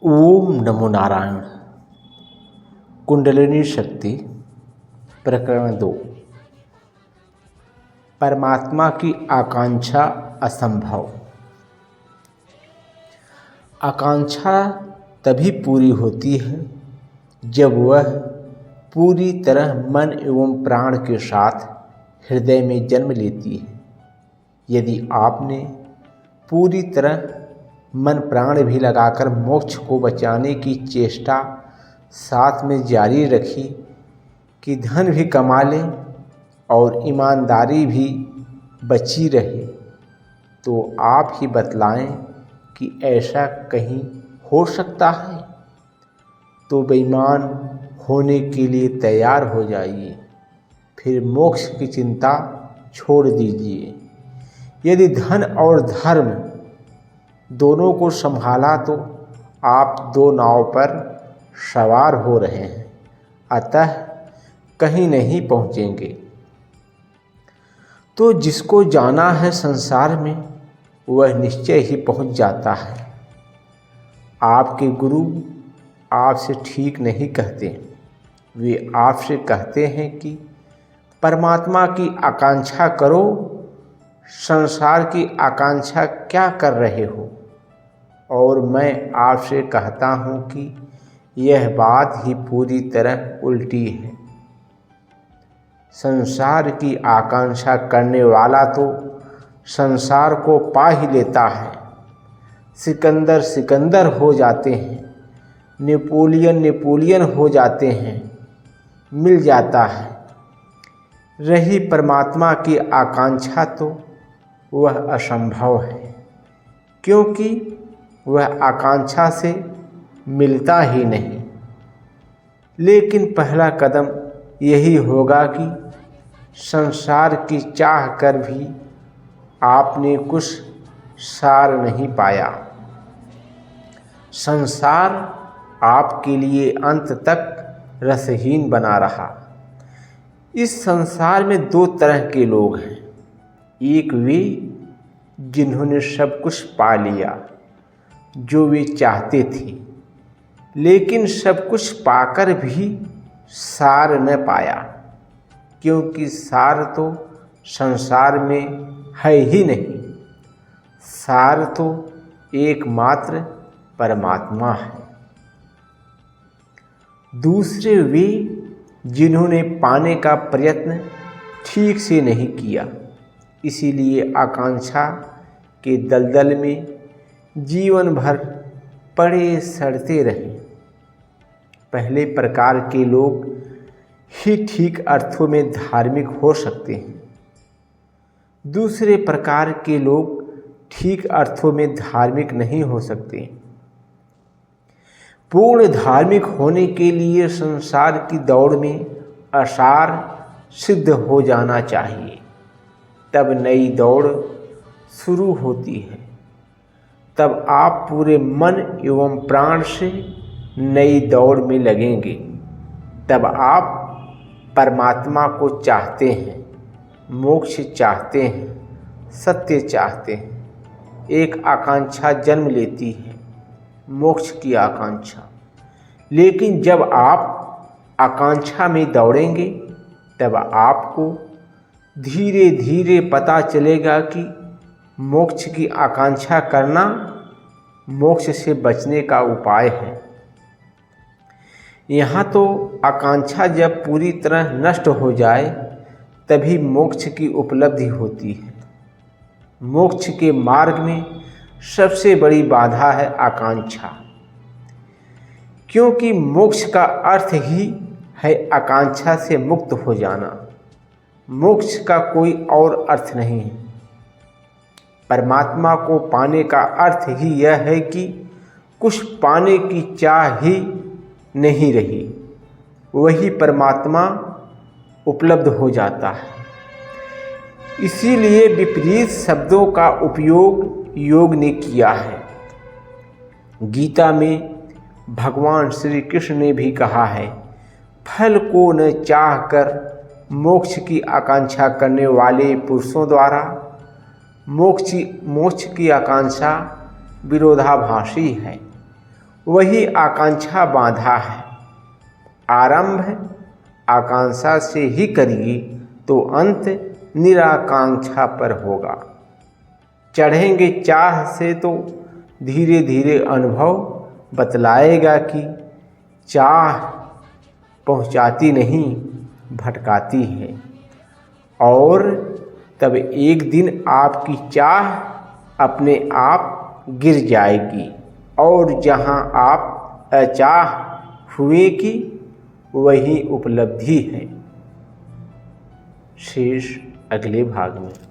ओम नमो नारायण। कुंडलिनी शक्ति प्रकरण 2। परमात्मा की आकांक्षा असंभव। आकांक्षा तभी पूरी होती है जब वह पूरी तरह मन एवं प्राण के साथ हृदय में जन्म लेती है। यदि आपने पूरी तरह मन प्राण भी लगाकर मोक्ष को बचाने की चेष्टा साथ में जारी रखी कि धन भी कमा लें और ईमानदारी भी बची रहे, तो आप ही बतलाएं कि ऐसा कहीं हो सकता है? तो बेईमान होने के लिए तैयार हो जाइए, फिर मोक्ष की चिंता छोड़ दीजिए। यदि धन और धर्म दोनों को संभाला तो आप दो नाव पर सवार हो रहे हैं, अतः कहीं नहीं पहुँचेंगे। तो जिसको जाना है संसार में वह निश्चय ही पहुँच जाता है। आपके गुरु आपसे ठीक नहीं कहते, वे आपसे कहते हैं कि परमात्मा की आकांक्षा करो, संसार की आकांक्षा क्या कर रहे हो। और मैं आपसे कहता हूँ कि यह बात ही पूरी तरह उल्टी है। संसार की आकांक्षा करने वाला तो संसार को पा ही लेता है। सिकंदर सिकंदर हो जाते हैं, नेपोलियन हो जाते हैं, मिल जाता है। रही परमात्मा की आकांक्षा तो वह असंभव है, क्योंकि वह आकांक्षा से मिलता ही नहीं। लेकिन पहला कदम यही होगा कि संसार की चाह कर भी आपने कुछ सार नहीं पाया। संसार आपके लिए अंत तक रसहीन बना रहा। इस संसार में दो तरह के लोग हैं। एक वे जिन्होंने सब कुछ पा लिया जो वे चाहते थे, लेकिन सब कुछ पाकर भी सार न पाया, क्योंकि सार तो संसार में है ही नहीं। सार तो एकमात्र परमात्मा है। दूसरे वे जिन्होंने पाने का प्रयत्न ठीक से नहीं किया, इसीलिए आकांक्षा के दलदल में जीवन भर पड़े सड़ते रहे। पहले प्रकार के लोग ही ठीक अर्थों में धार्मिक हो सकते हैं। दूसरे प्रकार के लोग ठीक अर्थों में धार्मिक नहीं हो सकते। पूर्ण धार्मिक होने के लिए संसार की दौड़ में असार सिद्ध हो जाना चाहिए, तब नई दौड़ शुरू होती है। तब आप पूरे मन एवं प्राण से नई दौड़ में लगेंगे। तब आप परमात्मा को चाहते हैं, मोक्ष चाहते हैं, सत्य चाहते हैं। एक आकांक्षा जन्म लेती है, मोक्ष की आकांक्षा। लेकिन जब आप आकांक्षा में दौड़ेंगे तब आपको धीरे धीरे पता चलेगा कि मोक्ष की आकांक्षा करना मोक्ष से बचने का उपाय है। यहाँ तो आकांक्षा जब पूरी तरह नष्ट हो जाए तभी मोक्ष की उपलब्धि होती है। मोक्ष के मार्ग में सबसे बड़ी बाधा है आकांक्षा, क्योंकि मोक्ष का अर्थ ही है आकांक्षा से मुक्त हो जाना। मोक्ष का कोई और अर्थ नहीं है। परमात्मा को पाने का अर्थ ही यह है कि कुछ पाने की चाह ही नहीं रही, वही परमात्मा उपलब्ध हो जाता है। इसीलिए विपरीत शब्दों का उपयोग योग ने किया है। गीता में भगवान श्री कृष्ण ने भी कहा है, फल को न चाहकर मोक्ष की आकांक्षा करने वाले पुरुषों द्वारा मोक्ष की आकांक्षा विरोधाभासी है। वही आकांक्षा बांधा है। आरंभ आकांक्षा से ही करिए तो अंत निराकांक्षा पर होगा। चढ़ेंगे चाह से तो धीरे धीरे अनुभव बतलाएगा कि चाह पहुंचाती नहीं, भटकाती है। और तब एक दिन आपकी चाह अपने आप गिर जाएगी और जहां आप अचाह हुए कि वही उपलब्धि है। शेष अगले भाग में।